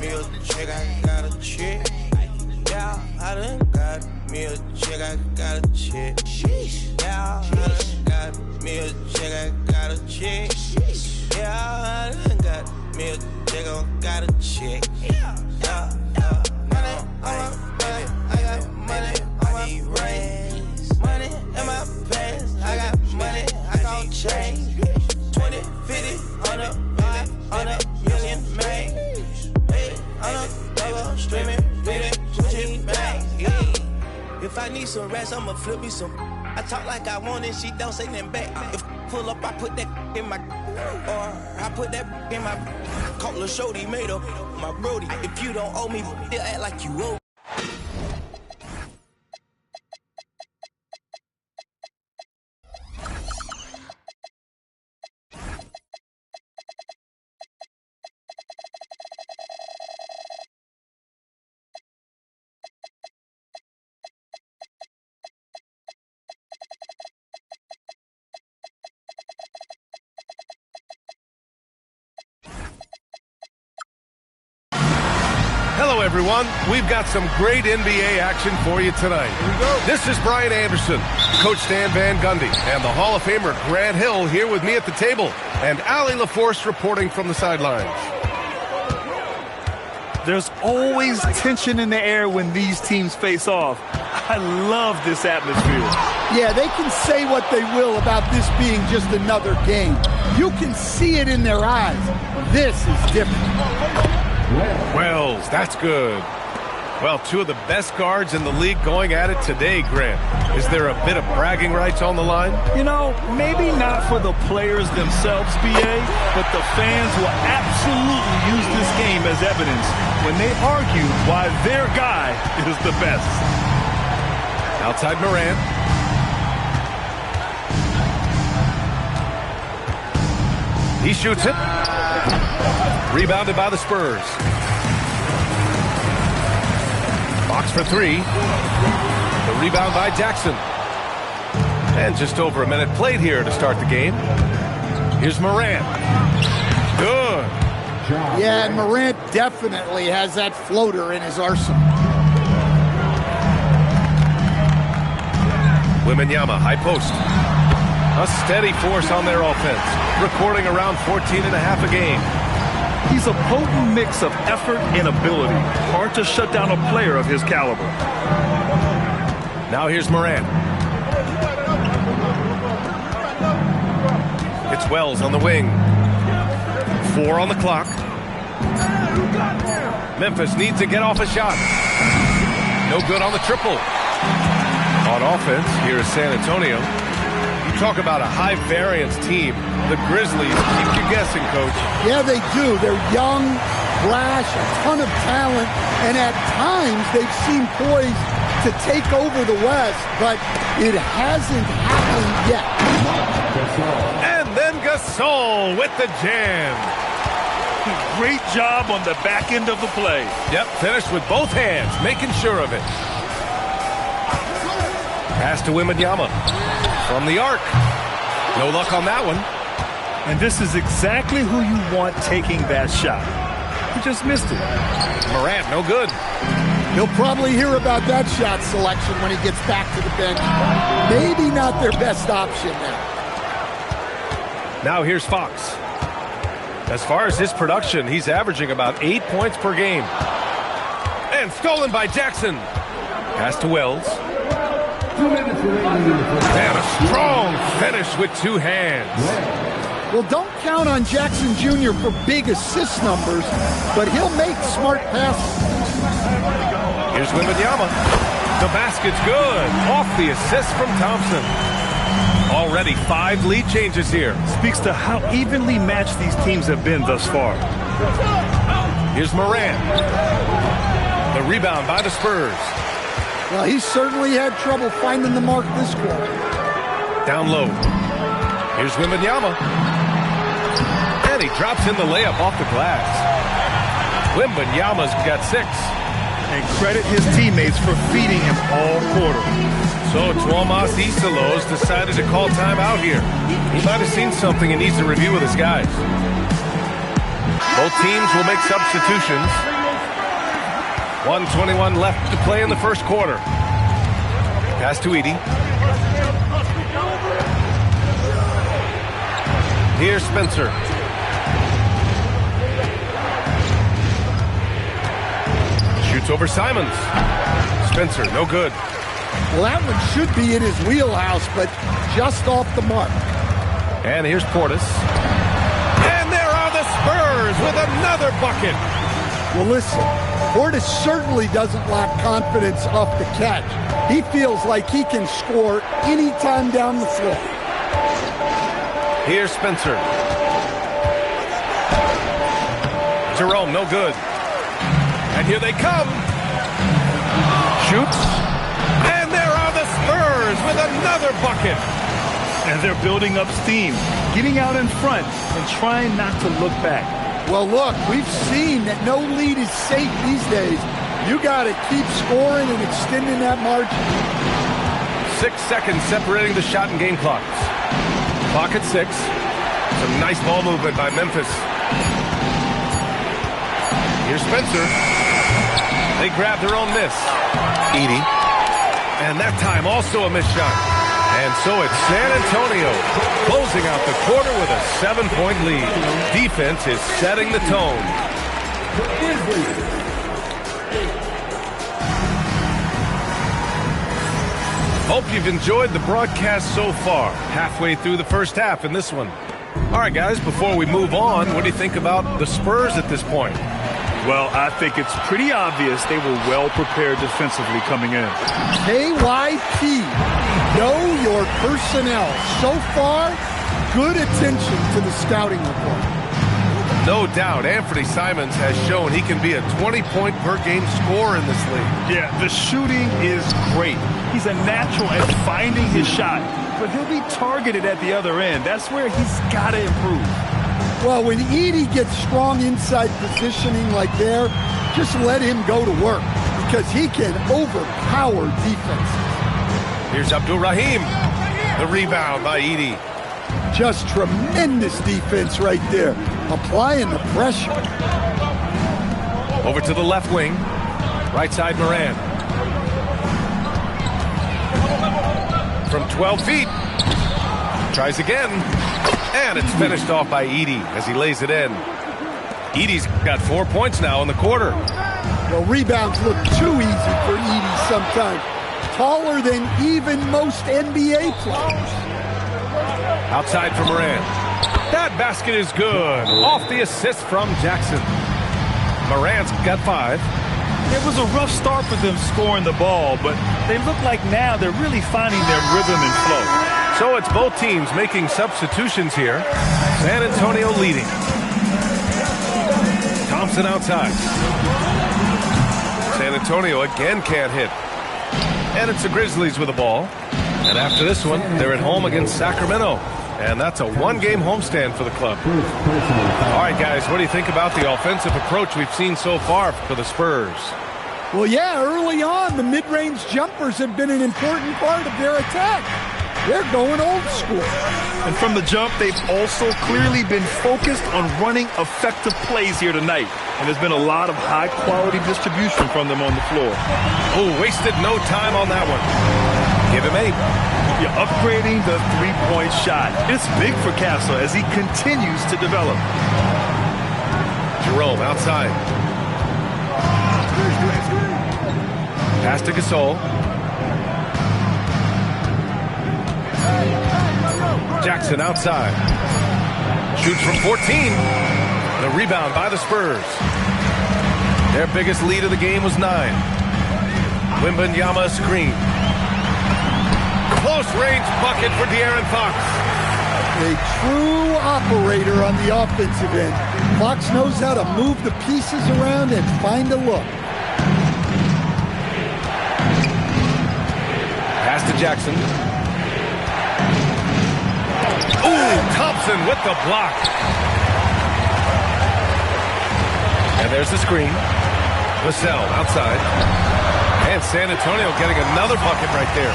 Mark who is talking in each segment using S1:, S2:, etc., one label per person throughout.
S1: Me a chick, I got a chick. Yeah, I done got me a chick, I got a chick. Yeah, I done got me a chick, I got a chick. Yeah, I done got me a chick, I got a chick. Yeah, money on my back, I got money on my brains. Money in my pants, I got money, I gon' change. 20, 50, 100, 100 million, man. On a double, streaming, reading, Gucci bag. If I need some rest, I'ma flip me some. I talk like I want it, she don't say nothing back. If pull up, I put that in my, or I put that in my. Call Lil Shorty, made up my brody. If you don't owe me, they'll act like you owe.
S2: Hello, everyone. We've got some great NBA action for you tonight. Here we go. This is Brian Anderson, Coach Stan Van Gundy, and the Hall of Famer Grant Hill here with me at the table, and Allie LaForce reporting from the sidelines.
S3: There's always tension in the air when these teams face off. I love this atmosphere.
S4: Yeah, they can say what they will about this being just another game. You can see it in their eyes. This is different.
S2: Wells, that's good. Well, two of the best guards in the league going at it today, Grant. Is there a bit of bragging rights on the line?
S3: You know, maybe not for the players themselves, BA, but the fans will absolutely use this game as evidence when they argue why their guy is the best.
S2: Outside Morant. He shoots it. Rebounded by the Spurs. Fox for three. The rebound by Jackson. And just over a minute played here to start the game. Here's Morant. Good.
S4: Yeah, and Morant definitely has that floater in his arsenal.
S2: Wembanyama, high post. A steady force on their offense, recording around 14.5 a game.
S3: He's a potent mix of effort and ability. Hard to shut down a player of his caliber.
S2: Now here's Morant. It's Wells on the wing. 4 on the clock. Memphis needs to get off a shot. No good on the triple. On offense, here is San Antonio. You talk about a high-variance team. The Grizzlies keep you guessing, Coach.
S4: Yeah, they do. They're young, brash, a ton of talent, and at times they've seemed poised to take over the West, but it hasn't happened yet.
S2: And then Gasol with the jam.
S3: Great job on the back end of the play.
S2: Yep, finished with both hands, making sure of it. Pass to Wembanyama. From the arc. No luck on that one.
S3: And this is exactly who you want taking that shot. He just missed it.
S2: Morant, no good.
S4: He'll probably hear about that shot selection when he gets back to the bench. Maybe not their best option now.
S2: Now here's Fox. As far as his production, he's averaging about 8 points per game. And stolen by Jackson. Pass to Wells. And a strong finish with two hands.
S4: Well, don't count on Jackson Jr. for big assist numbers, but he'll make smart passes.
S2: Here's Wembanyama. The basket's good. Off the assist from Thompson. Already 5 lead changes here.
S3: Speaks to how evenly matched these teams have been thus far.
S2: Here's Morant. The rebound by the Spurs.
S4: Well, he certainly had trouble finding the mark this quarter.
S2: Down low. Here's Wembanyama. And he drops in the layup off the glass. Wembanyama's got 6.
S3: And credit his teammates for feeding him all quarter.
S2: So Tuomas Isalos decided to call timeout here. He might have seen something and needs to review with his guys. Both teams will make substitutions. 1:21 left to play in the first quarter. Pass to Edey. Here's Spencer. Shoots over Simons. Spencer, no good.
S4: Well, that one should be in his wheelhouse, but just off the mark.
S2: And here's Portis. And there are the Spurs with another bucket.
S4: Well, listen, Portis certainly doesn't lack confidence off the catch. He feels like he can score anytime down the floor.
S2: Here's Spencer. Jerome, no good. And here they come. Shoots. And there are the Spurs with another bucket.
S3: And they're building up steam, getting out in front and trying not to look back.
S4: Well, look, we've seen that no lead is safe these days. You got to keep scoring and extending that margin.
S2: 6 seconds separating the shot and game clocks. Clock at 6. Some nice ball movement by Memphis. Here's Spencer. They grab their own miss. Edey. And that time also a missed shot. And so it's San Antonio closing out the quarter with a 7-point lead. Defense is setting the tone. Hope you've enjoyed the broadcast so far. Halfway through the first half in this one. All right, guys, before we move on, what do you think about the Spurs at this point?
S3: Well, I think it's pretty obvious they were well prepared defensively coming in.
S4: KYP, know your personnel. So far, good attention to the scouting report.
S2: No doubt, Anthony Simons has shown he can be a 20-point per game scorer in this league.
S3: Yeah, the shooting is great. He's a natural at finding his shot, but he'll be targeted at the other end. That's where he's got to improve.
S4: Well, when Edey gets strong inside positioning like there, just let him go to work because he can overpower defense.
S2: Here's Abdul Rahim. The rebound by Edey.
S4: Just tremendous defense right there, applying the pressure.
S2: Over to the left wing. Right side, Moran. From 12 feet. Tries again. And it's finished off by Edey as he lays it in. Edey's got 4 points now in the quarter.
S4: Well, rebounds look too easy for Edey sometimes. Taller than even most NBA players.
S2: Outside for Moran. That basket is good. Off the assist from Jackson. Moran's got 5.
S3: It was a rough start for them scoring the ball, but they look like now they're really finding their rhythm and flow.
S2: So it's both teams making substitutions here. San Antonio leading. Thompson outside. San Antonio again can't hit. And it's the Grizzlies with the ball. And after this one, they're at home against Sacramento. And that's a one-game homestand for the club. All right, guys, what do you think about the offensive approach we've seen so far for the Spurs?
S4: Well, yeah, early on, the mid-range jumpers have been an important part of their attack. They're going old school.
S3: And from the jump, they've also clearly been focused on running effective plays here tonight. And there's been a lot of high-quality distribution from them on the floor.
S2: Oh, wasted no time on that one. Give him 8.
S3: You're upgrading the three-point shot. It's big for Castle as he continues to develop.
S2: Jerome outside. Pass to Gasol. Jackson outside. Shoots from 14. The rebound by the Spurs. Their biggest lead of the game was 9. Wembanyama screen. Close range bucket for De'Aaron Fox.
S4: A true operator on the offensive end. Fox knows how to move the pieces around and find a look.
S2: Pass to Jackson. Ooh, Thompson with the block. And there's the screen. Vassell outside. And San Antonio getting another bucket right there.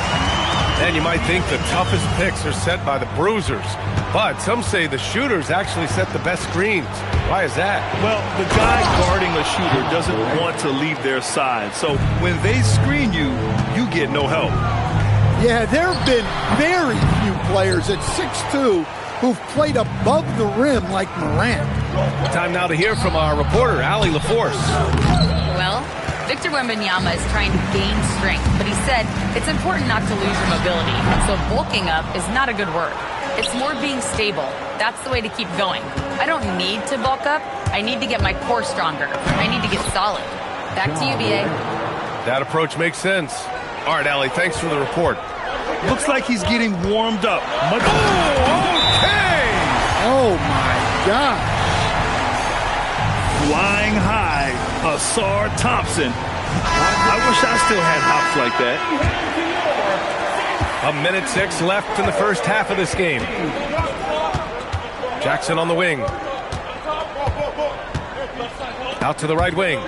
S2: And you might think the toughest picks are set by the bruisers, but some say the shooters actually set the best screens. Why is that?
S3: Well, the guy guarding a shooter doesn't want to leave their side, so when they screen you, you get no help.
S4: Yeah, there have been very few players at 6'2" who've played above the rim like Morant.
S2: Time now to hear from our reporter, Allie LaForce.
S5: Well, Victor Wembanyama is trying to gain strength, but he said it's important not to lose your mobility. So bulking up is not a good word. It's more being stable. That's the way to keep going. I don't need to bulk up. I need to get my core stronger. I need to get solid. Back to you, BA.
S2: That approach makes sense. All right, Allie, thanks for the report.
S3: Looks like he's getting warmed up.
S2: Okay!
S4: Oh, my God.
S3: Flying high, Ausar Thompson. I wish I still had hops like that.
S2: 1:06 left in the first half of this game. Jackson on the wing. Out to the right wing.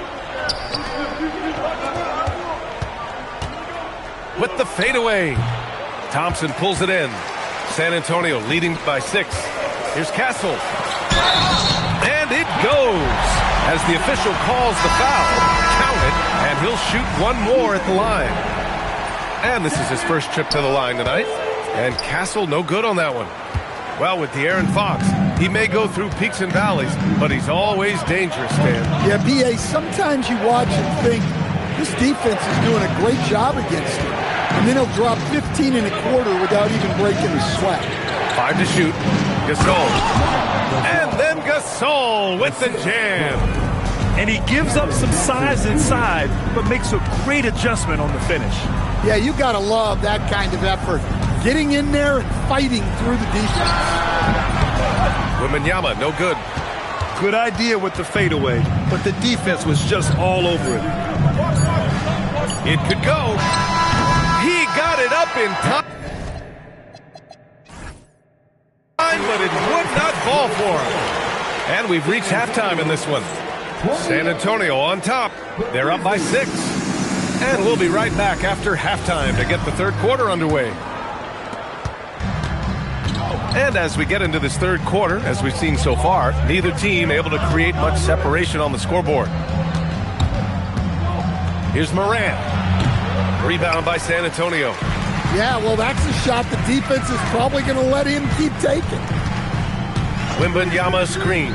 S2: With the fadeaway. Thompson pulls it in. San Antonio leading by 6. Here's Castle. And it goes. As the official calls the foul, count it, and he'll shoot one more at the line. And this is his first trip to the line tonight. And Castle no good on that one. Well, with De'Aaron Fox, he may go through peaks and valleys, but he's always dangerous, Dan.
S4: Yeah, BA, sometimes you watch and think, this defense is doing a great job against him. And then he'll drop 15 and a quarter without even breaking a sweat.
S2: 5 to shoot. Gasol. And then Gasol with the jam.
S3: And he gives up some size inside, but makes a great adjustment on the finish.
S4: Yeah, you got to love that kind of effort. Getting in there and fighting through the defense.
S2: Wembanyama, no good.
S3: Good idea with the fadeaway, but the defense was just all over it.
S2: It could go. He got it up in time, but it would not fall for him. And we've reached halftime in this one. San Antonio on top. They're up by 6. And we'll be right back after halftime to get the third quarter underway. And as we get into this third quarter, as we've seen so far, neither team able to create much separation on the scoreboard. Here's Morant. Rebound by San Antonio.
S4: Yeah, well, that's a shot the defense is probably going to let him keep taking.
S2: Wembanyama screen.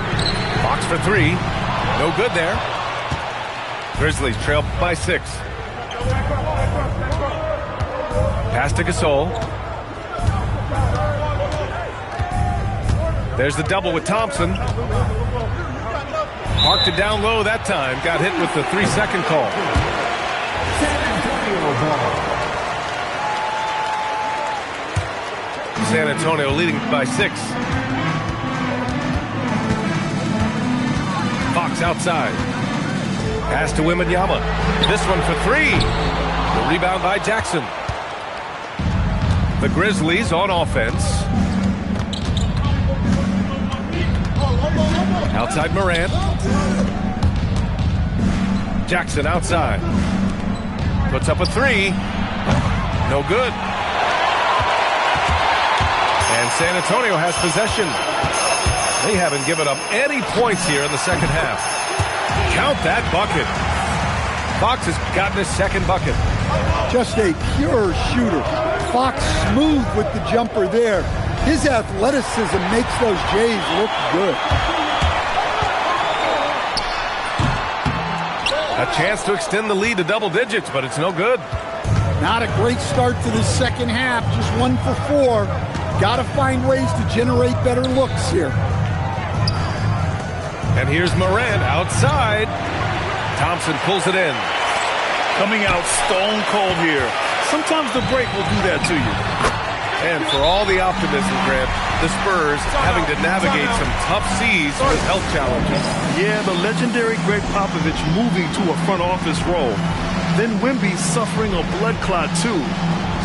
S2: Fox for 3. No good there. Grizzlies trail by 6. Pass to Gasol. There's the double with Thompson. Parked it down low that time. Got hit with the 3-second call. San Antonio leading by 6. Fox outside. Pass to Wembanyama. This one for 3. The rebound by Jackson. The Grizzlies on offense. Outside Morant. Jackson outside. Puts up a 3. No good. And San Antonio has possession. They haven't given up any points here in the second half. Count that bucket. Fox has gotten his second bucket.
S4: Just a pure shooter. Fox smooth with the jumper there. His athleticism makes those Jays look good.
S2: A chance to extend the lead to double digits, but it's no good.
S4: Not a great start to the second half. Just 1 for 4. Got to find ways to generate better looks here.
S2: And here's Morant outside. Thompson pulls it in.
S3: Coming out stone cold here. Sometimes the break will do that to you.
S2: And for all the optimism, Grant, the Spurs having to navigate some tough seas with health challenges.
S3: Yeah, the legendary Greg Popovich moving to a front office role. Then Wemby suffering a blood clot too.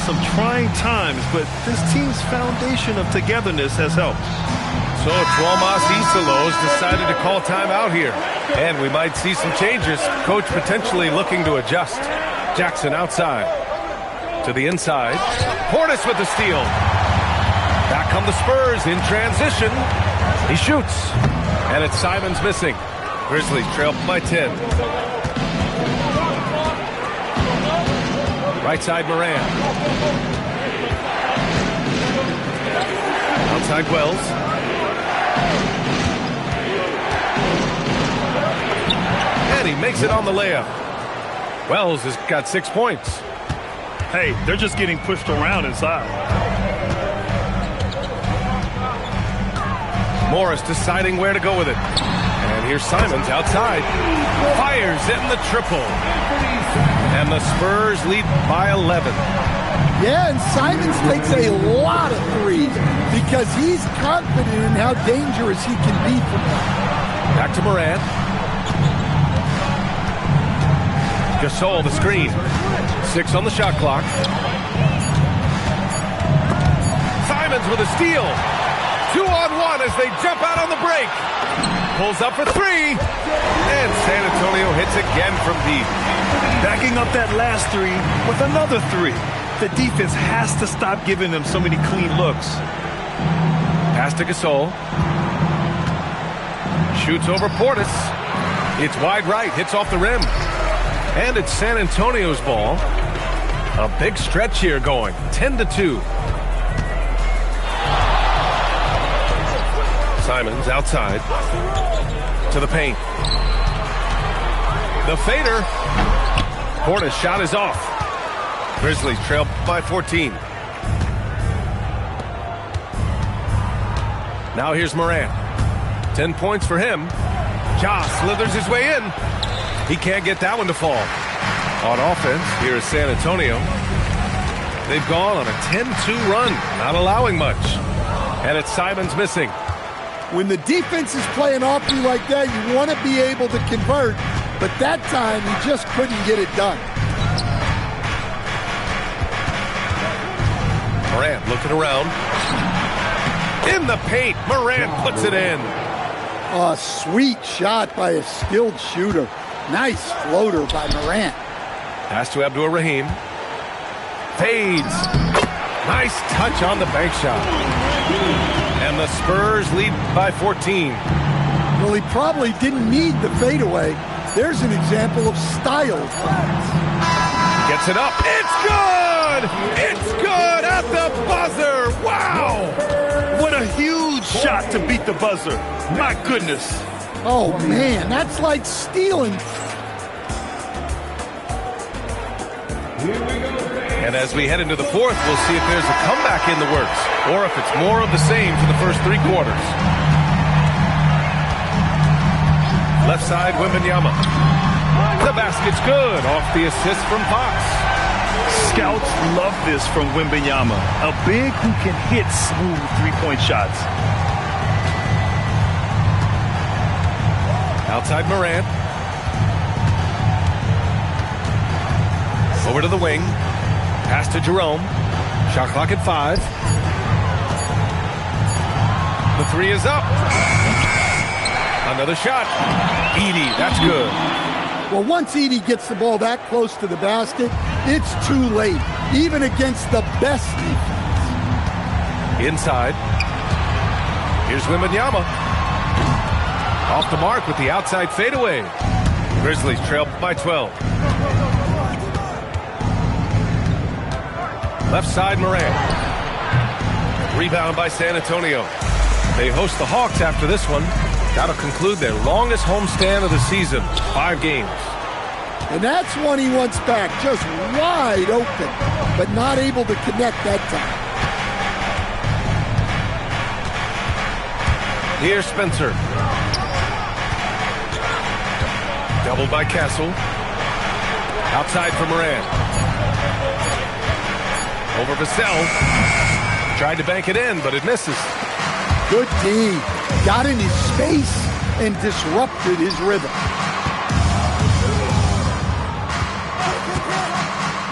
S3: Some trying times, but this team's foundation of togetherness has helped.
S2: So Tuomas Isalos decided to call timeout here. And we might see some changes. Coach potentially looking to adjust. Jackson outside. To the inside. Portis with the steal. Back come the Spurs in transition. He shoots. And it's Simons missing. Grizzlies trail by 10. Right side Moran. Outside Wells. And he makes it on the layup. Wells has got 6 points.
S3: Hey, they're just getting pushed around inside.
S2: Morris deciding where to go with it. And here's Simons outside. Fires in the triple. And the Spurs lead by 11.
S4: Yeah, and Simons takes a lot of threes because he's confident in how dangerous he can be from that.
S2: Back to Morant. Gasol the screen. 6 on the shot clock. Simons with a steal. 2-on-1 as they jump out on the break. Pulls up for 3. And San Antonio hits again from deep.
S3: Backing up that last 3 with another 3. The defense has to stop giving them so many clean looks.
S2: Pass to Gasol. Shoots over Portis. It's wide right. Hits off the rim. And it's San Antonio's ball. A big stretch here going. 10-2. Simons outside. To the paint. The fader. Portis' shot is off. Grizzlies trail by 14. Now here's Morant. 10 points for him. Ja slithers his way in. He can't get that one to fall. On offense, here is San Antonio. They've gone on a 10-2 run, not allowing much. And it's Simons missing.
S4: When the defense is playing off you like that, you want to be able to convert. But that time, he just couldn't get it done.
S2: Morant looking around. In the paint, Morant puts it in.
S4: A sweet shot by a skilled shooter. Nice floater by Morant.
S2: Pass to Abdur-Rahim. Fades. Nice touch on the bank shot. And the Spurs lead by 14.
S4: Well, he probably didn't need the fadeaway. There's an example of style.
S2: Gets it up. It's good! It's good at the buzzer! Wow!
S3: What a huge shot to beat the buzzer. My goodness.
S4: Oh, man, that's like stealing.
S2: And as we head into the fourth, we'll see if there's a comeback in the works or if it's more of the same for the first 3 quarters. Left side, Wembanyama. The basket's good off the assist from Fox.
S3: Scouts love this from Wembanyama. A big who can hit smooth three-point shots.
S2: Outside Morant. Over to the wing. Pass to Jerome. Shot clock at 5. The 3 is up. Another shot. Edey, that's good.
S4: Well, once Edey gets the ball that close to the basket, it's too late, even against the best defense.
S2: Inside. Here's Wembanyama. Off the mark with the outside fadeaway. Grizzlies trail by 12. Left side, Morant. Rebound by San Antonio. They host the Hawks after this one. That'll conclude their longest homestand of the season, 5 games.
S4: And that's one he wants back, just wide open, but not able to connect that time.
S2: Here's Spencer. Doubled by Castle. Outside for Morant. Over Vassell. Tried to bank it in, but it misses.
S4: Good team. Got in his space and disrupted his rhythm.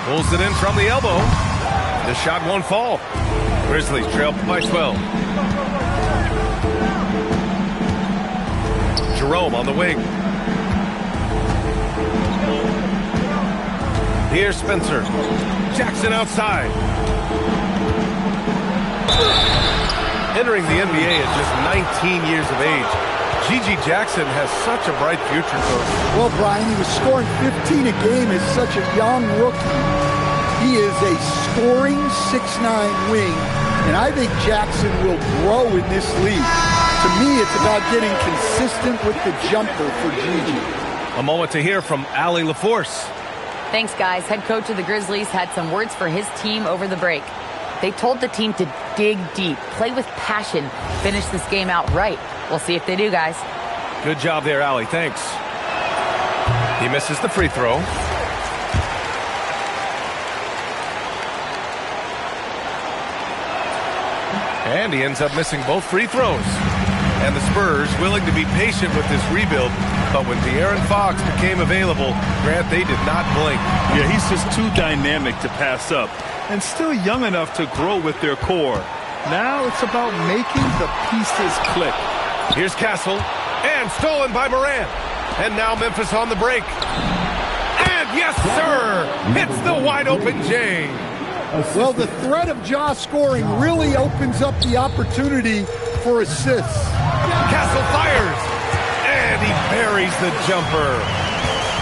S2: Pulls it in from the elbow. The shot won't fall. Grizzlies trail by 12. Jerome on the wing. Here's Spencer. Jackson outside. Entering the NBA at just 19 years of age, Gigi Jackson has such a bright future, Coach.
S4: Well, Brian, he was scoring 15 a game as such a young rookie. He is a scoring 6'9" wing, and I think Jackson will grow in this league. To me, it's about getting consistent with the jumper for Gigi.
S2: A moment to hear from Allie LaForce.
S5: Thanks, guys. Head coach of the Grizzlies had some words for his team over the break. They told the team to dig deep, play with passion, finish this game out right. We'll see if they do, guys.
S2: Good job there, Allie. Thanks. He misses the free throw. And he ends up missing both free throws. And the Spurs willing to be patient with this rebuild, but when De'Aaron Fox became available, Grant, they did not blink.
S3: Yeah, he's just too dynamic to pass up, and still young enough to grow with their core. Now it's about making the pieces click.
S2: Here's Castle, and stolen by Morant. And now Memphis on the break. And yes, sir, hits the wide-open J.
S4: Well, the threat of Ja scoring really opens up the opportunity for assists.
S2: Castle fires, and he buries the jumper.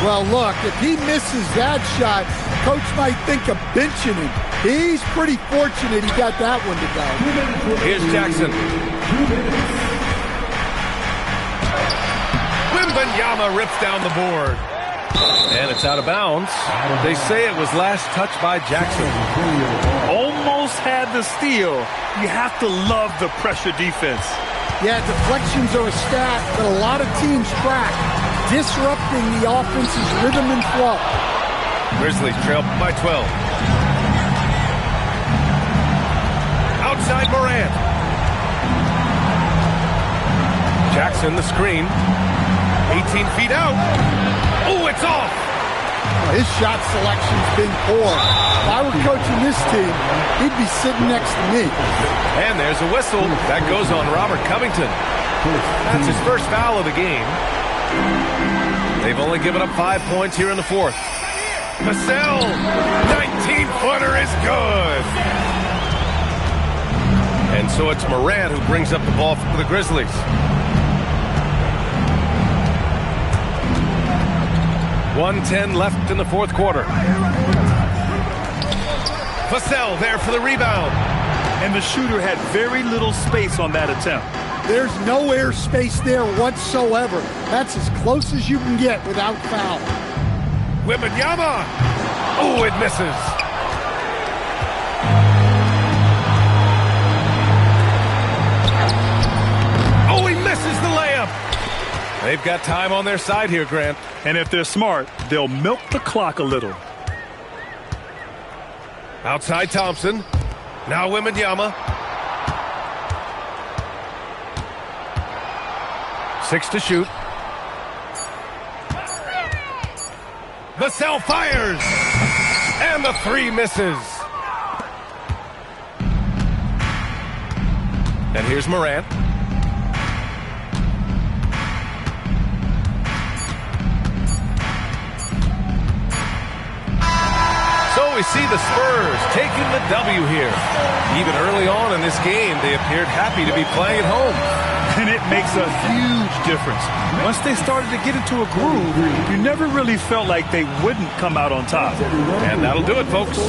S4: Well, look, if he misses that shot, coach might think of benching him. He's pretty fortunate he got that one to go.
S2: Here's Jackson. Wembanyama rips down the board. And it's out of bounds. They say it was last touched by Jackson.
S3: Almost had the steal. You have to love the pressure defense.
S4: Yeah, deflections are a stat that a lot of teams track, disrupting the offense's rhythm and flow.
S2: Grizzlies trail by 12. Outside Morant. Jackson the screen. 18 feet out. Oh, it's off.
S4: Well, his shot selection's been poor. If I were coaching this team, he'd be sitting next to me.
S2: And there's a whistle. That goes on Robert Covington. That's his first foul of the game. They've only given up 5 points here in the fourth. Vassell, 19-footer is good. And so it's Morant who brings up the ball for the Grizzlies. .110 left in the fourth quarter. Vassell there for the rebound.
S3: And the shooter had very little space on that attempt.
S4: There's no air space there whatsoever. That's as close as you can get without foul.
S2: Wembanyama. Oh, it misses. Oh, he misses the layup. They've got time on their side here, Grant.
S3: And if they're smart, they'll milk the clock a little.
S2: Outside Thompson. Now Wembanyama. 6 to shoot. Vassell fires. And the 3 misses. And here's Morant. So we see the Spurs taking the W here. Even early on in this game, they appeared happy to be playing at home.
S3: And it makes a huge difference. Once they started to get into a groove, you never really felt like they wouldn't come out on top.
S2: And that'll do it, folks.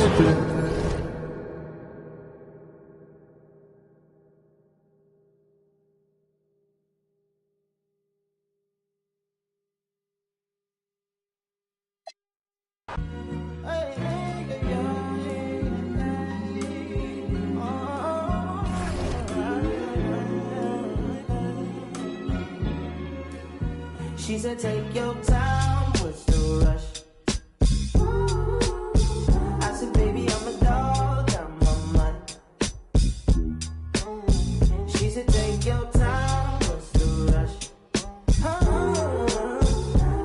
S6: She said, take your time, what's the rush? I said, baby, I'm a dog, I'm a mutt. She said, take your time, what's the rush?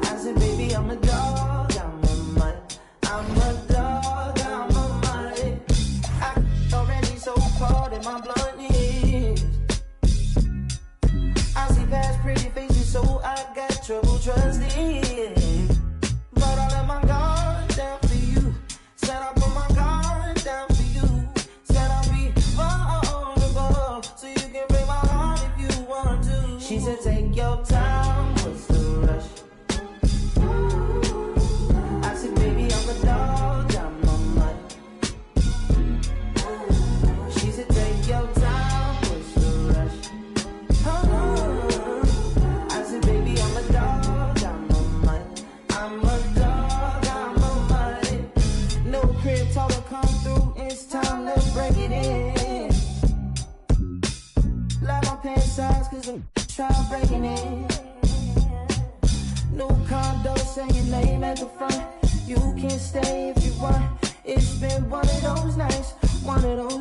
S6: I said, baby, I'm a dog, I'm a mutt. I'm a dog, I'm a mutt. I already so cold in my blood is. I see past pretty faces, so I got trouble trusting, but I let my guard down for you. Said I put my guard down for you. Said I'll be vulnerable. said take your time, what's the rush? I said baby I'm a dog, I'm a mutt. She said take your time, what's the rush? I said baby I'm a dog, I'm a mutt. I'm a dog, I'm a mutt. No crib told her come through, it's time to break it in. Like my pants size cause I'm trying breaking it. New condo saying name at the front. You can stay if you want. It's been one of those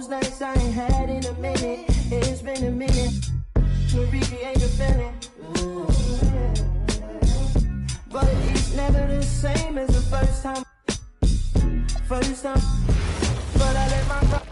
S6: nights I ain't had in a minute. It's been a minute. To recreate the feeling. But it's never the same as the first time. But I let my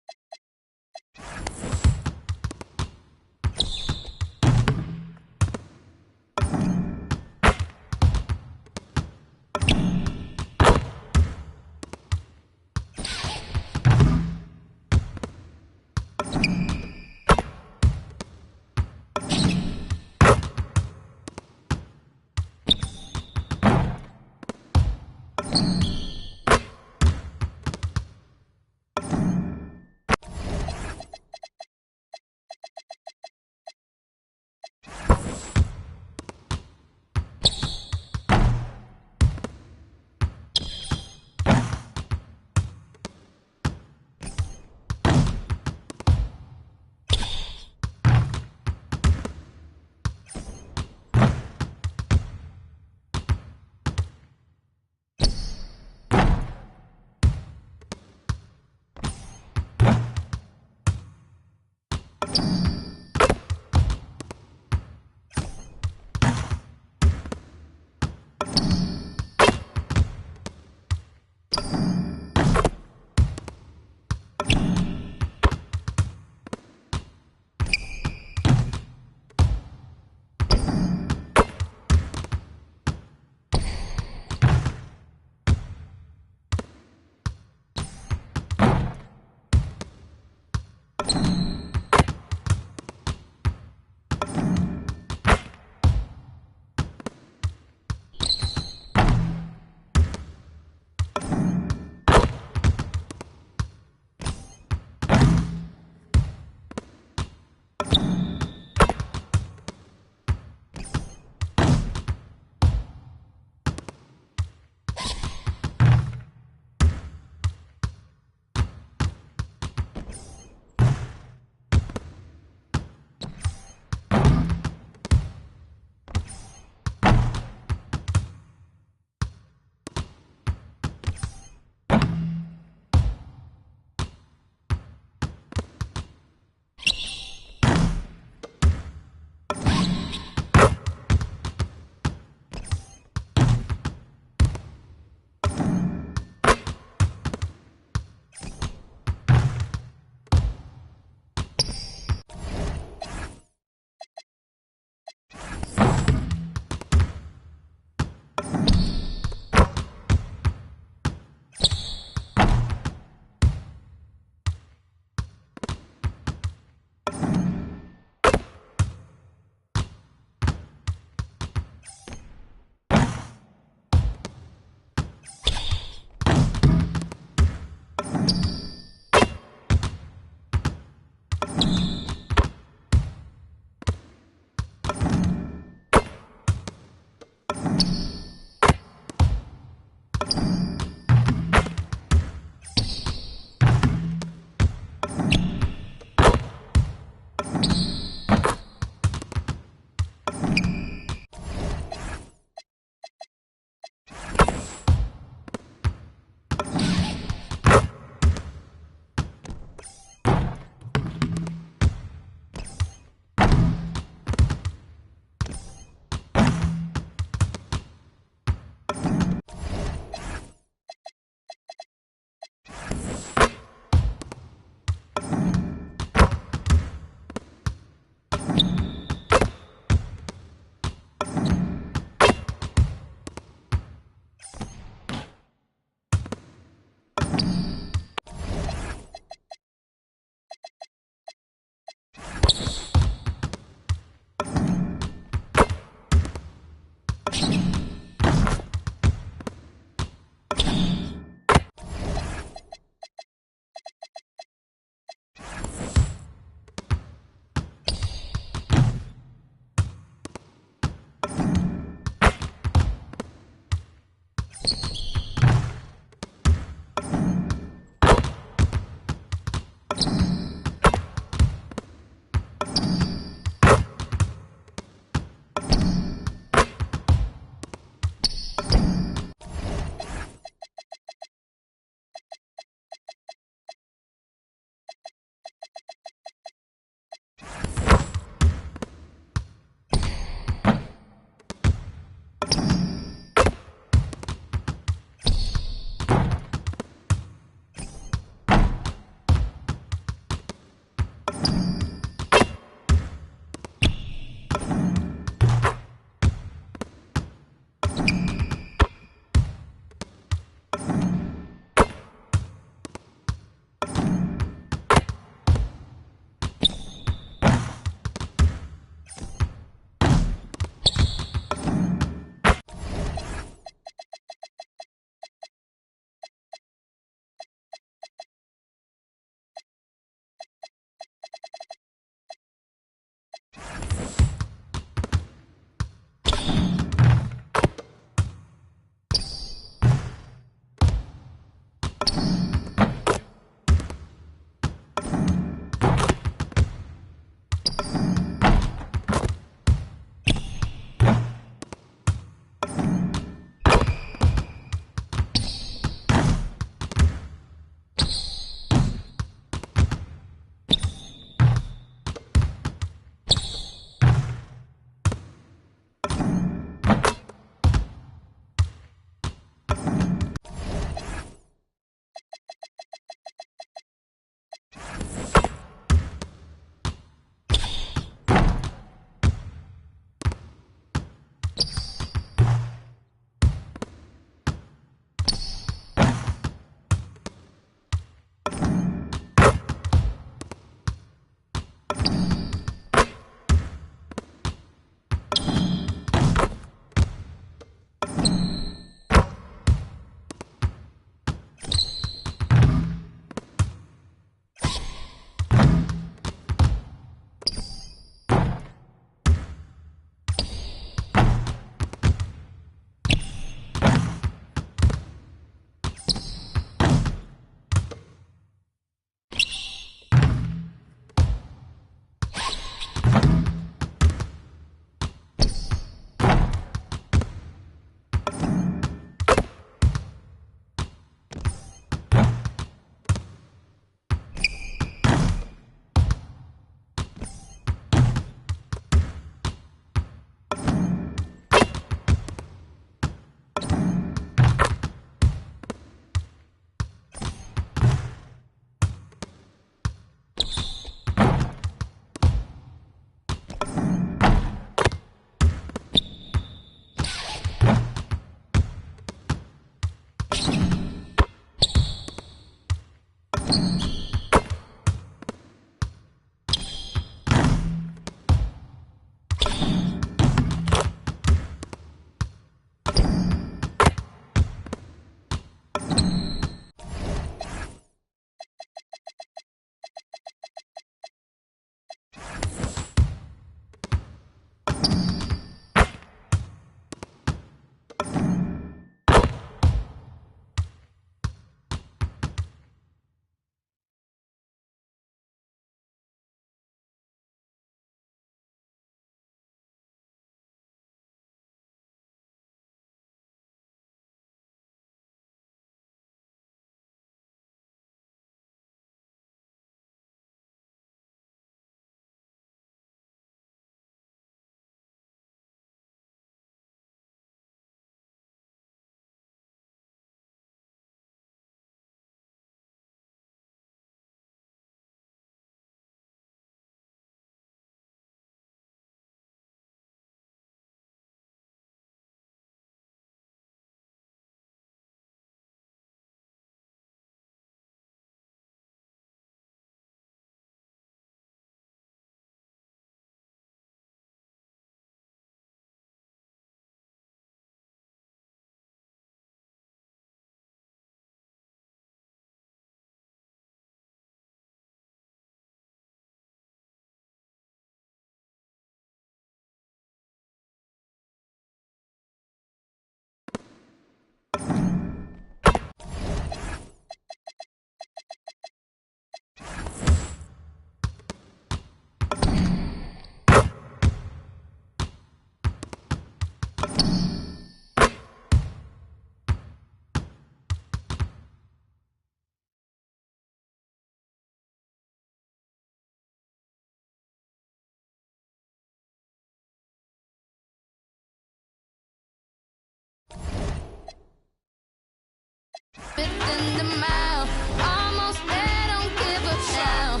S7: Within the mile, almost there, don't give a now.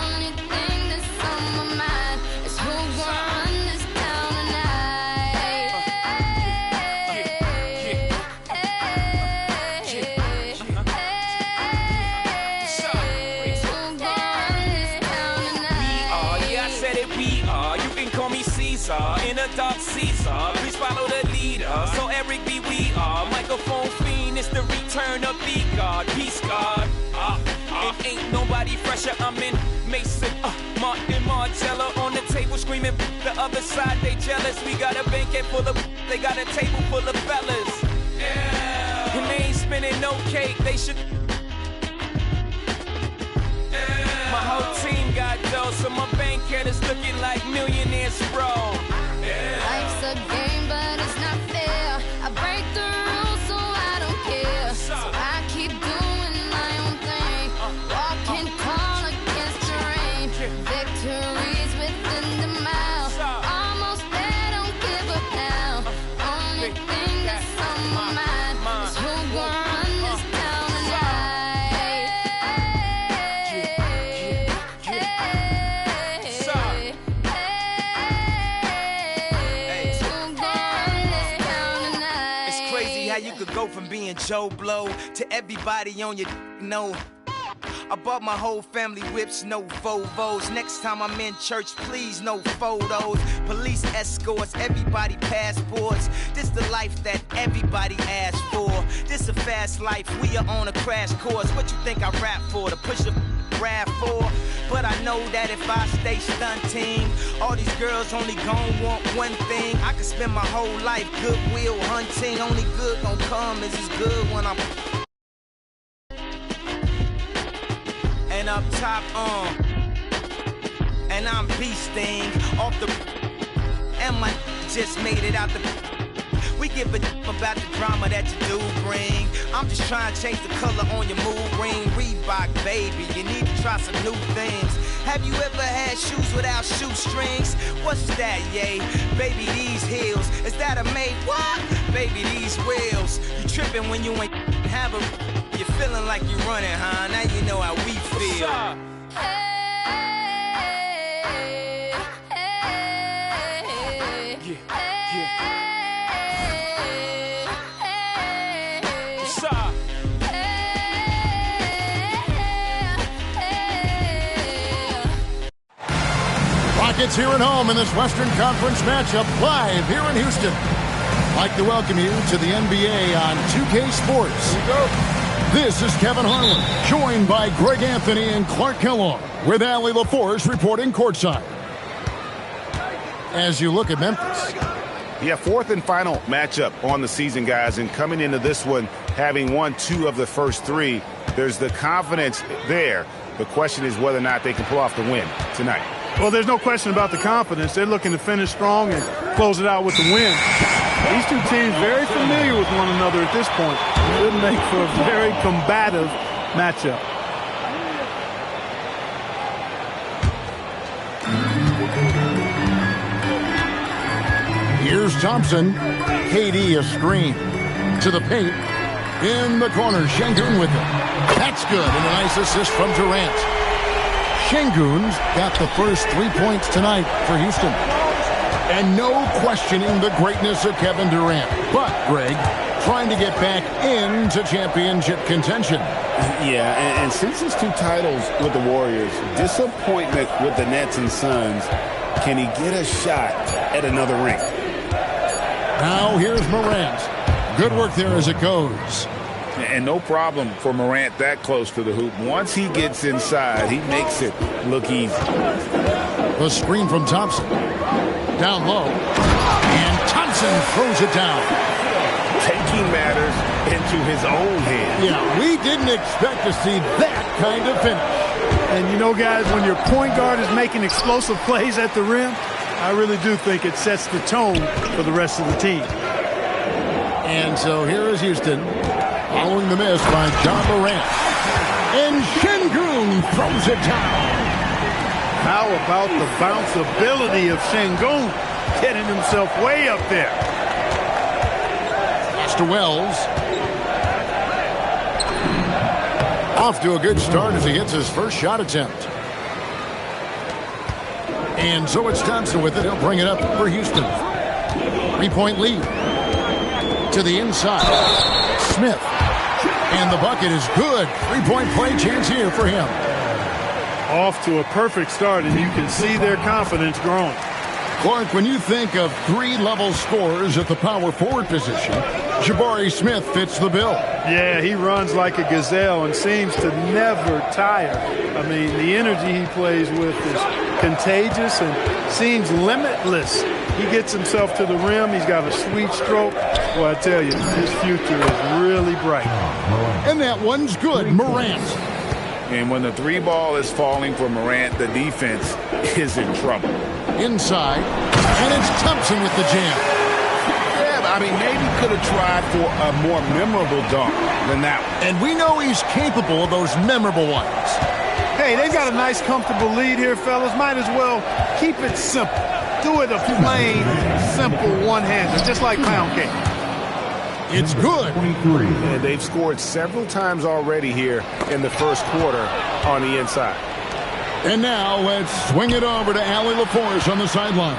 S7: Only thing that's on my mind is who gonna run this town tonight. Who gonna run this town tonight?
S8: Yeah, I said it, we are. You can call me Caesar, in a dark Caesar. Please follow the leader. So Eric B, we are. Microphone fiend, it's the return of the God. Peace God. It ain't nobody fresher. I'm in Mason, Martin Margiela on the table screaming. The other side, they jealous. We got a banquet full of. They got a table full of fellas. Yeah. And they ain't spinning no cake. They should. My whole team got dough, so my bank account is looking like millionaires, bro.
S7: Life's a game, but it's not fair. I break the rules, so I don't care. So I keep doing my own thing. Walking tall against the rain. Victories within the mile. Almost there, don't give up now. Only thing that's on my mind is who gonna run this town tonight.
S8: It's crazy how you could go from being Joe Blow to everybody on your know. I bought my whole family whips, no Volvos. Next time I'm in church, please, no photos. Police escorts, everybody passports. This the life that everybody asks for. This a fast life, we are on a crash course. What you think I rap for? To push a RAV4? But I know that if I stay stunting, all these girls only gon' want one thing. I could spend my whole life goodwill hunting. Only good gon' come is as good when I'm and up top and I'm beasting off the and my just made it out the. We give a about the drama that you do bring. I'm just trying to change the color on your mood ring. Reebok, baby, you need to try some new things. Have you ever had shoes without shoestrings? What's that, yay? Baby, these heels, is that a made what? Baby, these wheels. You tripping when you ain't have a. You're feeling like you're running, huh? Now you know how we feel.
S9: Rockets here at home in this Western Conference matchup live here in Houston. I'd like to welcome you to the NBA on 2K Sports. Here we go. This is Kevin Harlan, joined by Greg Anthony and Clark Kellogg, with Allie LaForce reporting courtside. As you look at Memphis.
S10: Yeah, fourth and final matchup on the season, guys, and coming into this one, having won 2 of the first 3, there's the confidence there. The question is whether or not they can pull off the win tonight.
S3: Well, there's no question about the confidence. They're looking to finish strong and close it out with the win. These two teams very familiar with one another at this point. Should make for a very combative matchup.
S9: Here's Thompson. KD a screen. To the paint. In the corner. Şengün with it. That's good. And a nice assist from Durant. Şengün's got the first 3 points tonight for Houston. And no questioning the greatness of Kevin Durant. But, Greg, trying to get back into championship contention.
S10: Yeah, and since his 2 titles with the Warriors, disappointment with the Nets and Suns, can he get a shot at another ring?
S9: Now here's Morant. Good work there as it goes.
S10: And no problem for Morant that close to the hoop. Once he gets inside, he makes it look easy.
S9: The screen from Thompson. Down low. And Thompson throws it down.
S10: Taking matters into his own hands.
S9: Yeah, we didn't expect to see that kind of finish.
S3: And you know, guys, when your point guard is making explosive plays at the rim, I really do think it sets the tone for the rest of the team.
S9: And so here is Houston. Following the miss by John Morant. And Şengün throws it down.
S3: How about the bounce ability of Şengün, getting himself way up there.
S9: Pass to Wells. Off to a good start as he hits his first shot attempt. And so it's Thompson with it. He'll bring it up for Houston. 3-point lead. To the inside. Smith. And the bucket is good. 3-point play chance here for him.
S3: Off to a perfect start, and you can see their confidence growing.
S9: Clark, when you think of three-level scorers at the power forward position, Jabari Smith fits the bill.
S3: Yeah, he runs like a gazelle and seems to never tire. I mean, the energy he plays with is contagious and seems limitless. He gets himself to the rim. He's got a sweet stroke. Well, I tell you, his future is really bright.
S9: And that one's good. Morant.
S10: And when the three ball is falling for Morant, the defense is in trouble.
S9: Inside, and it's Thompson with the jam.
S10: Yeah, I mean, maybe could have tried for a more memorable dunk than that one.
S9: And we know he's capable of those memorable ones.
S3: Hey, they've got a nice, comfortable lead here, fellas. Might as well keep it simple. Do it a plain, simple one-hander, just like pound cake.
S9: It's good.
S10: And they've scored several times already here in the first quarter on the inside.
S9: And now let's swing it over to Allie LaForce on the sideline.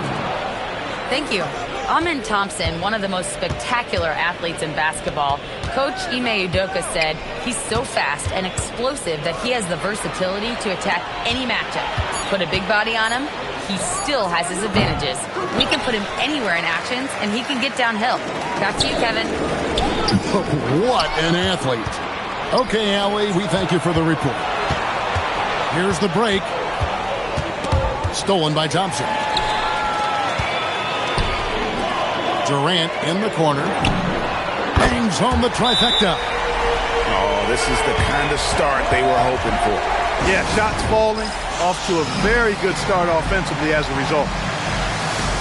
S5: Thank you. Amen Thompson, one of the most spectacular athletes in basketball. Coach Ime Udoka said he's so fast and explosive that he has the versatility to attack any matchup. Put a big body on him, he still has his advantages. We can put him anywhere in actions, and he can get downhill. Back to you, Kevin.
S9: What an athlete. Okay, Allie, we thank you for the report. Here's the break. Stolen by Thompson. Durant in the corner. Bangs home the trifecta.
S10: Oh, this is the kind of start they were hoping for.
S3: Yeah, shots falling. Off to a very good start offensively as a result.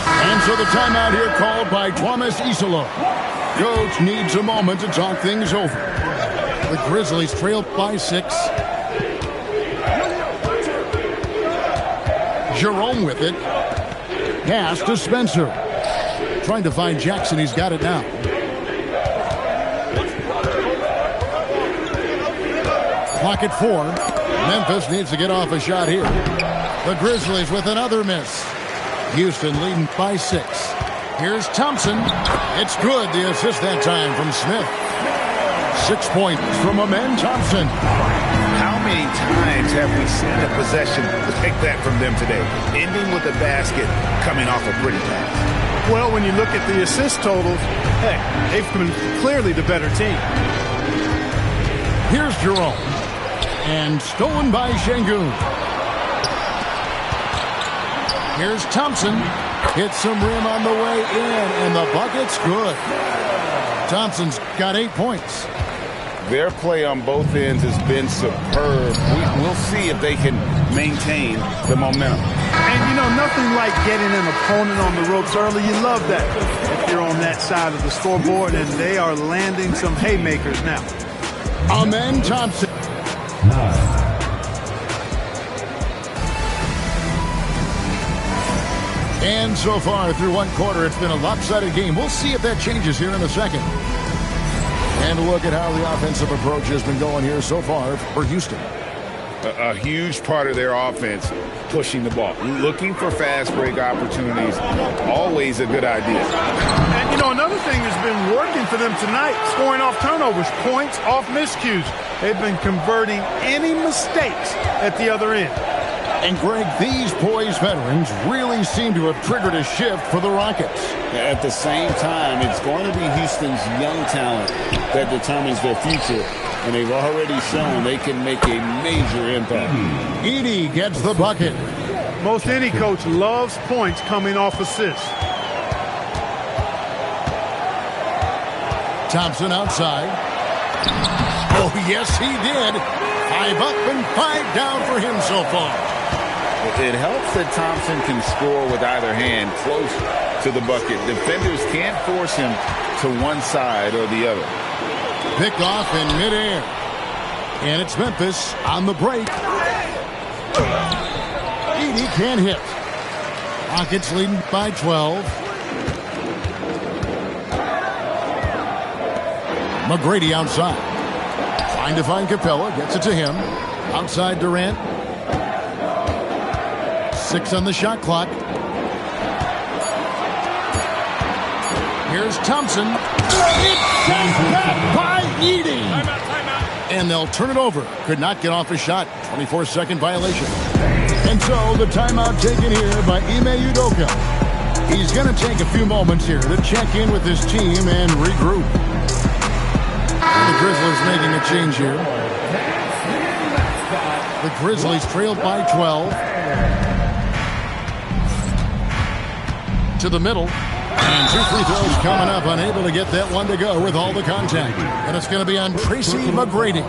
S9: And so the timeout here called by Thomas Isola. Coach needs a moment to talk things over. The Grizzlies trail by 6. Jerome with it. Pass to Spencer. Trying to find Jackson. He's got it now. Clock at 4. Memphis needs to get off a shot here. The Grizzlies with another miss. Houston leading by 6. Here's Thompson. It's good. The assist that time from Smith. 6 points from Amen Thompson.
S10: How many times have we seen a possession like that from them today? Ending with a basket, coming off a pretty pass.
S3: Well, when you look at the assist totals, heck, they've been clearly the better team.
S9: Here's Jerome. And stolen by Şengün. Here's Thompson. Hits some rim on the way in, and the bucket's good. Thompson's got 8 points.
S10: Their play on both ends has been superb. We'll see if they can maintain the momentum.
S3: And, you know, nothing like getting an opponent on the ropes early. You love that if you're on that side of the scoreboard, and they are landing some haymakers now.
S9: Amen Thompson. And so far through one quarter, it's been a lopsided game. We'll see if that changes here in a second. And look at how the offensive approach has been going here so far for Houston.
S10: A huge part of their offense, pushing the ball. Looking for fast break opportunities, always a good idea.
S3: And, you know, another thing that's been working for them tonight, scoring off turnovers, points off miscues. They've been converting any mistakes at the other end.
S9: And, Greg, these poised veterans really seem to have triggered a shift for the Rockets.
S11: At the same time, it's going to be Houston's young talent that determines their future. And they've already shown they can make a major impact.
S9: Edey gets the bucket.
S3: Most any coach loves points coming off assists.
S9: Thompson outside. Oh, yes, he did. 5 up and 5 down for him so far.
S10: It helps that Thompson can score with either hand close to the bucket. Defenders can't force him to one side or the other.
S9: Picked off in midair. And it's Memphis on the break. Edey can't hit. Rockets leading by 12. McGrady outside. Trying to find Capella. Gets it to him. Outside Durant. 6 on the shot clock. Here's Thompson. It's sent back by Edey. And they'll turn it over. Could not get off a shot. 24-second violation. And so the timeout taken here by Ime Udoka. He's going to take a few moments here to check in with his team and regroup. And the Grizzlies making a change here. The Grizzlies trailed by 12. To the middle. And 2 free throws coming up. Unable to get that one to go with all the contact. And it's going to be on Tracy McGrady.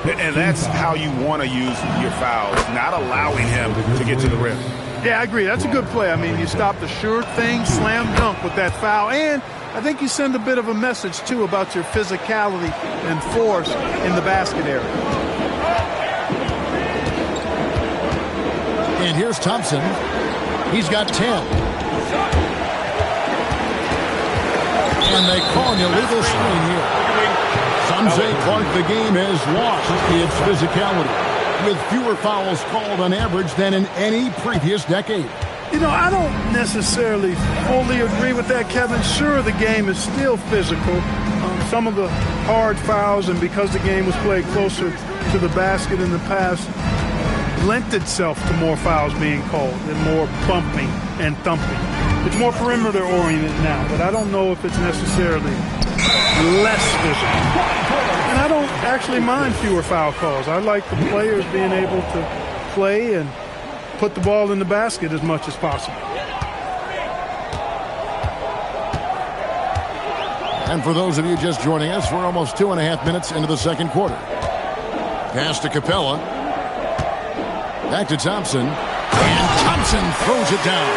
S10: And that's how you want to use your fouls, not allowing him to get to the rim.
S3: Yeah, I agree. That's a good play. I mean, you stop the sure thing, slam dunk with that foul. And I think you send a bit of a message, too, about your physicality and force in the basket area.
S9: And here's Thompson. He's got 10. And they call an illegal screen here. Some say Clark, the game has lost its physicality, with fewer fouls called on average than in any previous decade.
S3: You know, I don't necessarily fully agree with that, Kevin. Sure, the game is still physical. Some of the hard fouls, and because the game was played closer to the basket in the past, lent itself to more fouls being called and more bumping and thumping. It's more perimeter oriented now, but I don't know if it's necessarily less physical. And I don't actually mind fewer foul calls. I like the players being able to play and put the ball in the basket as much as possible.
S9: And for those of you just joining us, we're almost 2.5 minutes into the second quarter. Pass to Capella. Back to Thompson. And Thompson throws it down.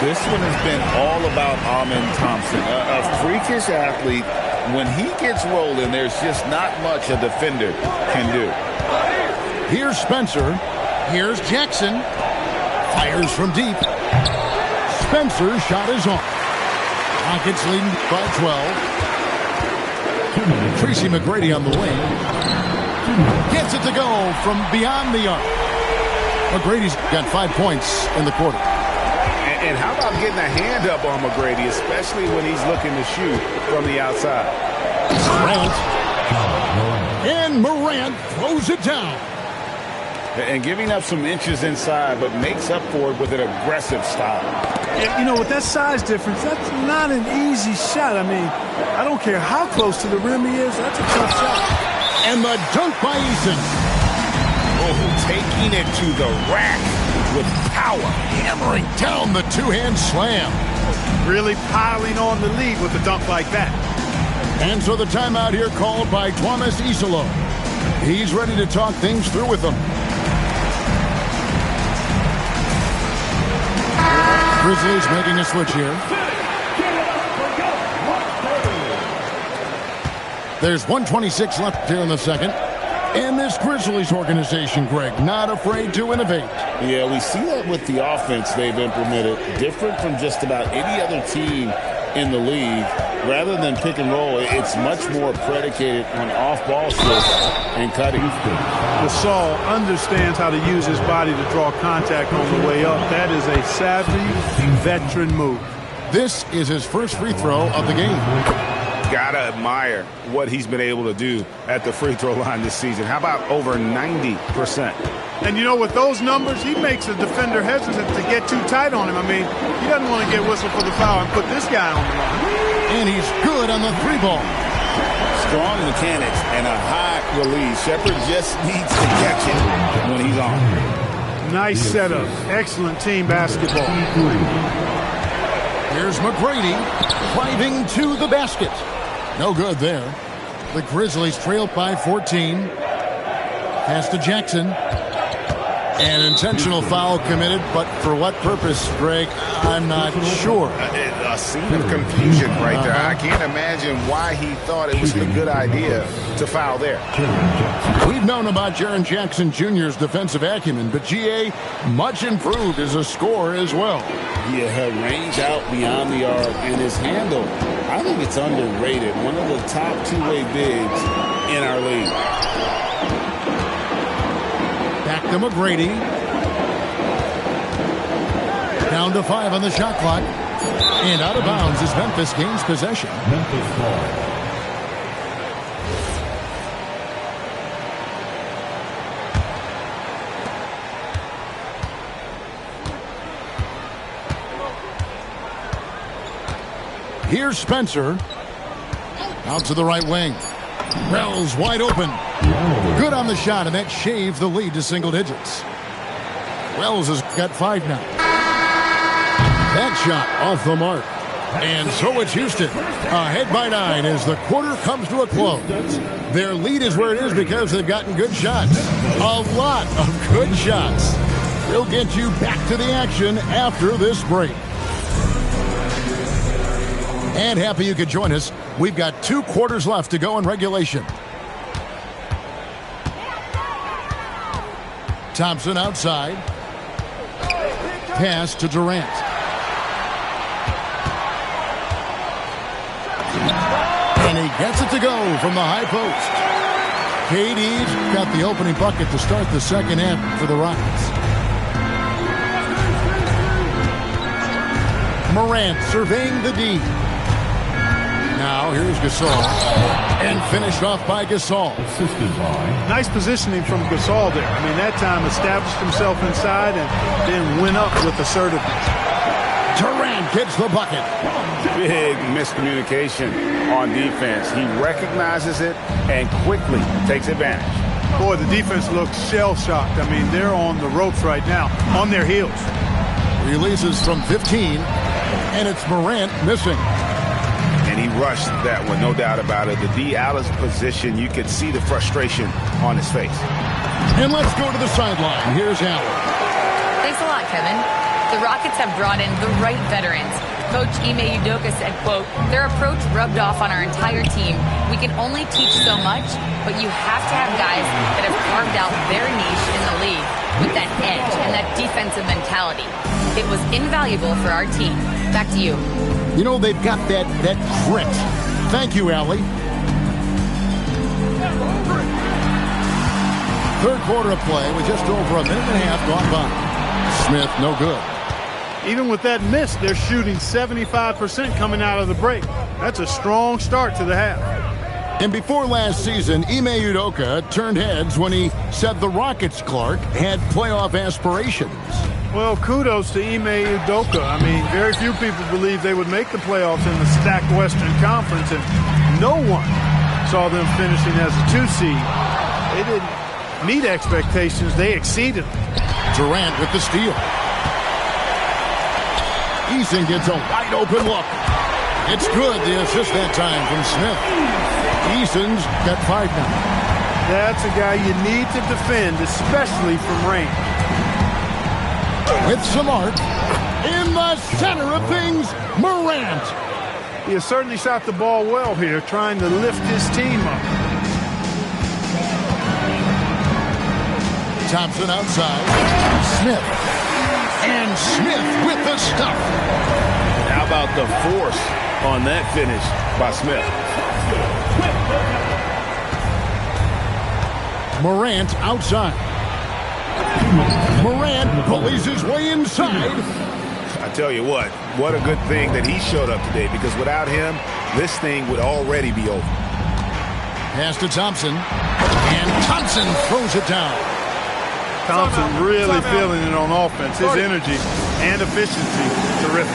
S11: This one has been all about Amen Thompson, a freakish athlete. When he gets rolling, there's just not much a defender can do.
S9: Here's Spencer. Here's Jackson. Fires from deep. Spencer's shot is on. Rockets leading by 12. Tracy McGrady on the wing. Gets it to go from beyond the arc. McGrady's got 5 points in the quarter.
S10: And how about getting a hand up on McGrady, especially when he's looking to shoot from the outside?
S9: Morant. And Morant throws it down.
S11: And giving up some inches inside, but makes up for it with an aggressive style.
S3: You know, with that size difference, that's not an easy shot. I mean, I don't care how close to the rim he is. That's a tough shot.
S9: And the dunk by Eason.
S10: Oh, taking it to the rack with power.
S9: Hammering down the two-hand slam.
S3: Really piling on the lead with a dunk like that.
S9: And so the timeout here called by Thomas Isolo. He's ready to talk things through with them. Grizzlies making a switch here. There's 1:26 left here in the second. And this Grizzlies organization, Greg, not afraid to innovate.
S11: Yeah, we see that with the offense they've implemented. Different from just about any other team in the league. Rather than pick and roll, it's much more predicated on off-ball shifts and cutting.
S3: Gasol understands how to use his body to draw contact on the way up. That is a savvy veteran move.
S9: This is his first free throw of the game.
S10: Gotta admire what he's been able to do at the free throw line this season. How about over 90%?
S3: And you know, with those numbers, he makes a defender hesitant to get too tight on him. I mean, he doesn't want to get whistled for the foul and put this guy on the line.
S9: And he's good on the three ball.
S11: Strong mechanics and a high release. Shepherd just needs to catch it when he's on.
S3: Nice setup. Excellent team basketball.
S9: Here's McGrady driving to the basket. No good there. The Grizzlies trail by 14. Pass to Jackson. An intentional foul committed, but for what purpose, Greg? I'm not sure.
S10: A scene of confusion right there. I can't imagine why he thought it was a good idea to foul there.
S9: We've known about Jaren Jackson Jr.'s defensive acumen, but GA much improved as a scorer as well.
S11: Yeah, range out beyond the arc, and his handle, I think it's underrated. One of the top two-way bigs in our league.
S9: Back to McGrady. Down to 5 on the shot clock. And out of bounds as Memphis gains possession. Memphis ball. Here's Spencer. Out to the right wing. Wells wide open. Good on the shot, and that shaves the lead to single digits. Wells has got 5 now. That shot off the mark. And so it's Houston. Ahead by 9 as the quarter comes to a close. Their lead is where it is because they've gotten good shots. A lot of good shots. We'll get you back to the action after this break. And happy you could join us. We've got 2 quarters left to go in regulation. Thompson outside. Pass to Durant. And he gets it to go from the high post. KD's got the opening bucket to start the second half for the Rockets. Morant surveying the D. Now here's Gasol. And finished off by Gasol.
S3: Nice positioning from Gasol there. I mean, that time established himself inside and then went up with assertiveness.
S9: Durant gets the bucket.
S10: Big miscommunication on defense. He recognizes it and quickly takes advantage.
S3: Boy, the defense looks shell-shocked. I mean, they're on the ropes right now, on their heels.
S9: Releases from 15, and it's Morant missing.
S10: And he rushed that one, no doubt about it. The D out of position, you could see the frustration on his face.
S9: And let's go to the sideline. Here's Allen.
S5: Thanks a lot, Kevin. The Rockets have brought in the right veterans. Coach Ime Udoka said, quote, their approach rubbed off on our entire team. We can only teach so much, but you have to have guys that have carved out their niche in the league with that edge and that defensive mentality. It was invaluable for our team. Back to you.
S9: You know, they've got that grit. Thank you, Allie. Third quarter of play with just over a minute and a half gone by. Smith, no good.
S3: Even with that miss, they're shooting 75% coming out of the break. That's a strong start to the half.
S9: And before last season, Ime Udoka turned heads when he said the Rockets, Clark, had playoff aspirations.
S3: Well, kudos to Ime Udoka. I mean, very few people believe they would make the playoffs in the stacked Western Conference, and no one saw them finishing as a 2 seed. They didn't meet expectations. They exceeded them.
S9: Durant with the steal. Eason gets a wide open look. It's good, the assist that time from Smith. Eason's got 5 now.
S3: That's a guy you need to defend, especially from range.
S9: With Smart in the center of things, Morant.
S3: He has certainly shot the ball well here, trying to lift his team up.
S9: Thompson outside. Smith. And Smith with the stuff.
S10: How about the force on that finish by Smith?
S9: Morant outside. Morant pulls his way inside.
S10: I tell you what a good thing that he showed up today, because without him, this thing would already be over.
S9: Pass to Thompson. And Thompson throws it down.
S3: Thompson really feeling it on offense. His energy and efficiency, terrific.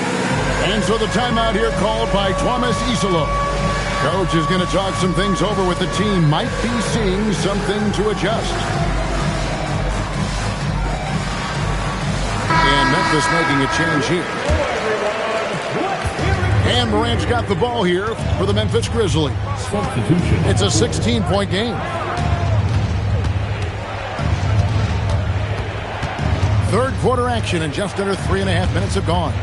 S9: And so the timeout here called by Thomas Isolo. Coach is going to talk some things over with the team. Might be seeing something to adjust. And Memphis making a change here. And Morant's got the ball here for the Memphis Grizzlies. It's a 16-point game. Third quarter action, and just under 3.5 minutes have gone.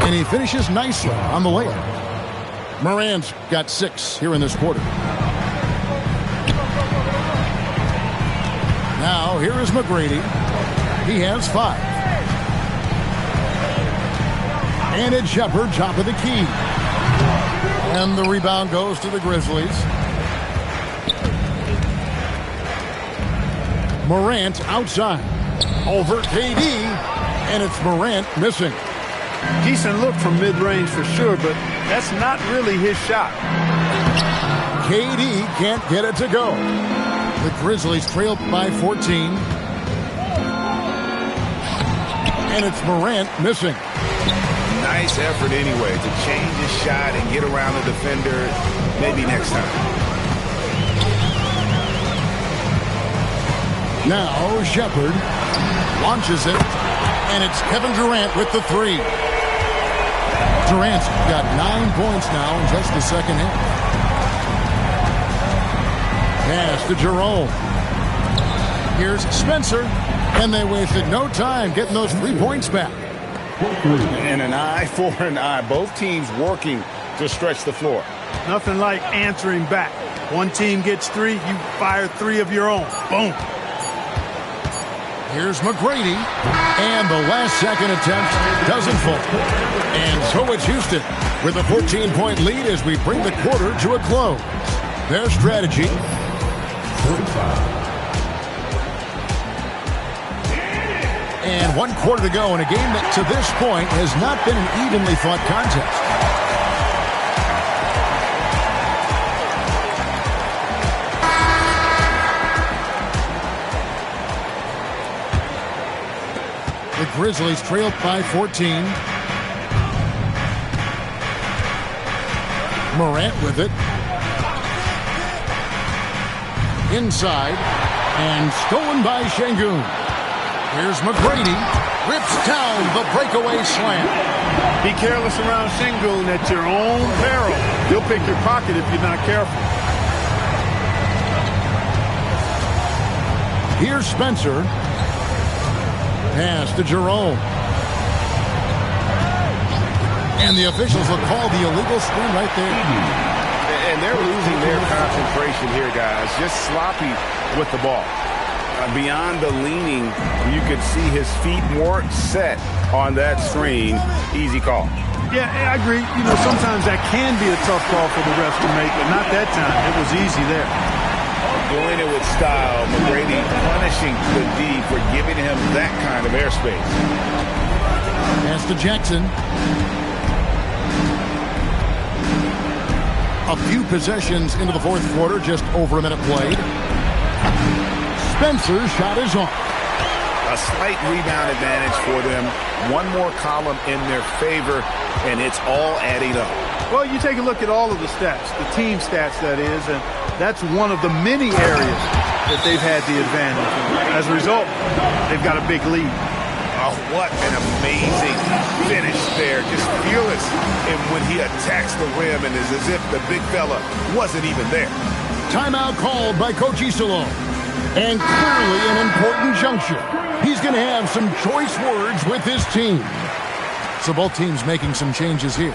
S9: And he finishes nicely on the layup. Morant's got 6 here in this quarter. Now, here is McGrady. He has 5. And it's Shepard, top of the key. And the rebound goes to the Grizzlies. Morant outside. Over KD. And it's Morant missing.
S3: Decent look from mid-range for sure, but that's not really his shot.
S9: KD can't get it to go. The Grizzlies trail by 14. And it's Morant missing.
S10: Nice effort anyway to change his shot and get around the defender. Maybe next time.
S9: Now Shepherd launches it, and it's Kevin Durant with the three. Durant's got 9 points now in just the second half. Pass to Jerome. Here's Spencer, and they wasted no time getting those 3 points back.
S11: And an eye for an eye. Both teams working to stretch the floor.
S3: Nothing like answering back. One team gets 3, you fire 3 of your own. Boom.
S9: Here's McGrady, and the last-second attempt doesn't fall. And so it's Houston with a 14-point lead as we bring the quarter to a close. Their strategy. And 1 quarter to go in a game that to this point has not been an evenly fought contest. The Grizzlies trail by 14. Morant with it. Inside. And stolen by Şengün. Here's McGrady. Rips down the breakaway slam.
S3: Be careless around Şengün at your own peril. He'll pick your pocket if you're not careful.
S9: Here's Spencer. Pass to Jerome. And the officials will call the illegal screen right there.
S10: And they're losing their concentration here, guys. Just sloppy with the ball. Beyond the leaning, you could see his feet more set on that screen. Easy call.
S3: Yeah, I agree. You know, sometimes that can be a tough call for the refs to make, but not that time. It was easy there.
S10: Doing it with style. McGrady punishing the D for giving him that kind of airspace.
S9: Pass to Jackson. A few possessions into the fourth quarter, just over a minute played. Spencer's shot is on.
S10: A slight rebound advantage for them. One more column in their favor, and it's all adding up.
S3: Well, you take a look at all of the stats, the team stats, that is, and that's one of the many areas that they've had the advantage. As a result, they've got a big lead.
S10: Oh, what an amazing finish there. Just fearless when he attacks the rim, and it's as if the big fella wasn't even there.
S9: Timeout called by Coach Iserlohn. And clearly an important juncture. He's going to have some choice words with his team. So both teams making some changes here.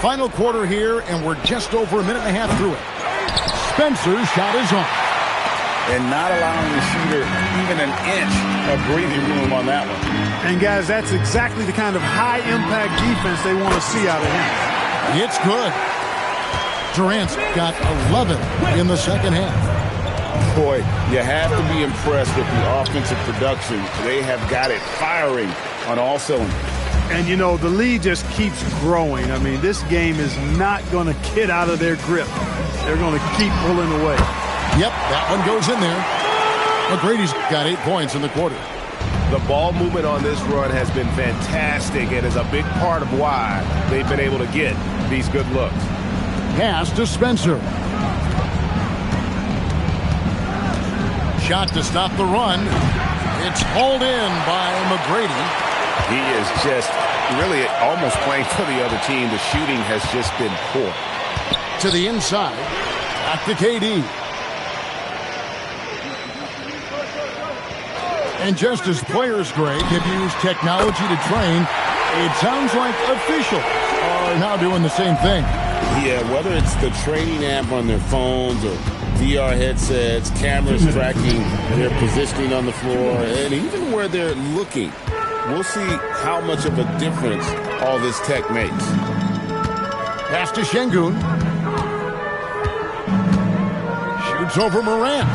S9: Final quarter here, and we're just over a minute and a half through it. Spencer's shot is on.
S11: And not allowing the shooter even an inch of breathing room on that one.
S3: And, guys, that's exactly the kind of high-impact defense they want to see out of him.
S9: It's good. Durant's got 11 in the second half.
S11: Boy, you have to be impressed with the offensive production. They have got it firing on all cylinders.
S3: And, you know, the lead just keeps growing. I mean, this game is not going to get out of their grip. They're going to keep pulling away.
S9: Yep, that one goes in there. McGrady's got 8 points in the quarter.
S10: The ball movement on this run has been fantastic and is a big part of why they've been able to get these good looks.
S9: Pass to Spencer. Shot to stop the run. It's hauled in by McGrady.
S10: He is just really almost playing for the other team. The shooting has just been poor.
S9: To the inside. Back to KD. And just as players, Greg, have used technology to train, it sounds like officials are now doing the same thing.
S11: Yeah, whether it's the training app on their phones or VR headsets, cameras tracking their positioning on the floor, and even where they're looking. We'll see how much of a difference all this tech makes.
S9: Pass to Şengün. Shoots over Morant.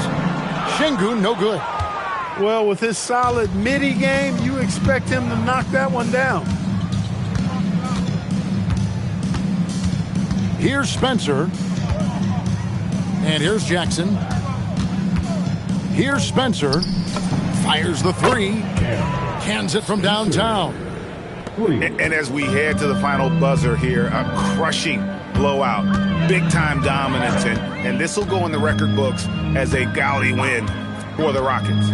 S9: Şengün, no good.
S3: Well, with his solid midi game, you expect him to knock that one down.
S9: Here's Spencer. And here's Jackson. Here's Spencer. Fires the three. Cans it from downtown.
S10: And as we head to the final buzzer here, a crushing blowout. Big-time dominance. And this will go in the record books as a gaudy win for the Rockets.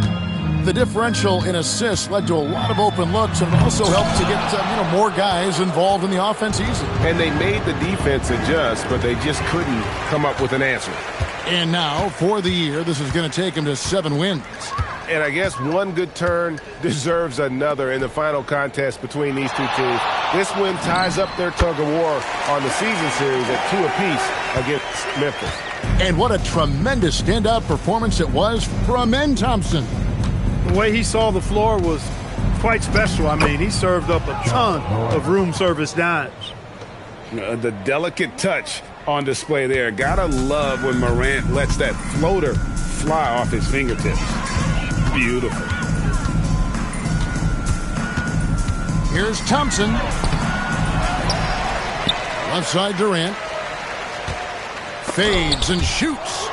S9: The differential in assists led to a lot of open looks and also helped to get more guys involved in the offense easily.
S2: And they made the defense adjust, but they just couldn't come up with an answer.
S9: And now, for the year, this is going to take them to 7 wins.
S2: And I guess one good turn deserves another in the final contest between these two teams. This win ties up their tug-of-war on the season series at 2 apiece against Memphis.
S9: And what a tremendous standout performance it was from Amen Thompson.
S3: The way he saw the floor was quite special. I mean, he served up a ton of room service dimes.
S10: The delicate touch on display there. Gotta love when Morant lets that floater fly off his fingertips. Beautiful.
S9: Here's Thompson. Left side Durant. Fades and shoots.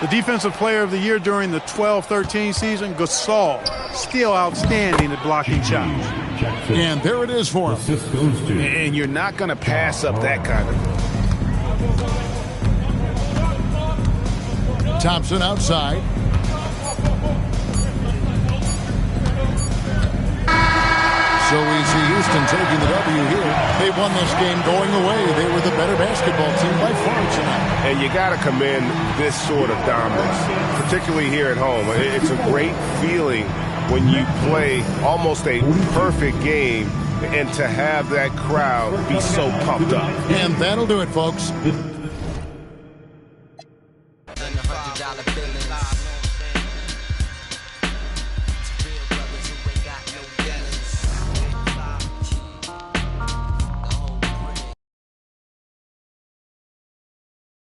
S3: The defensive player of the year during the 12-13 season, Gasol, still outstanding at blocking shots.
S9: And there it is for him.
S10: And you're not going to pass up that kind of thing.
S9: Thompson outside. So we see Houston taking the W here. They won this game going away. They were the better basketball team by far tonight.
S2: And you got to commend this sort of dominance, particularly here at home. It's a great feeling when you play almost a perfect game and to have that crowd be so pumped up.
S9: And that'll do it, folks.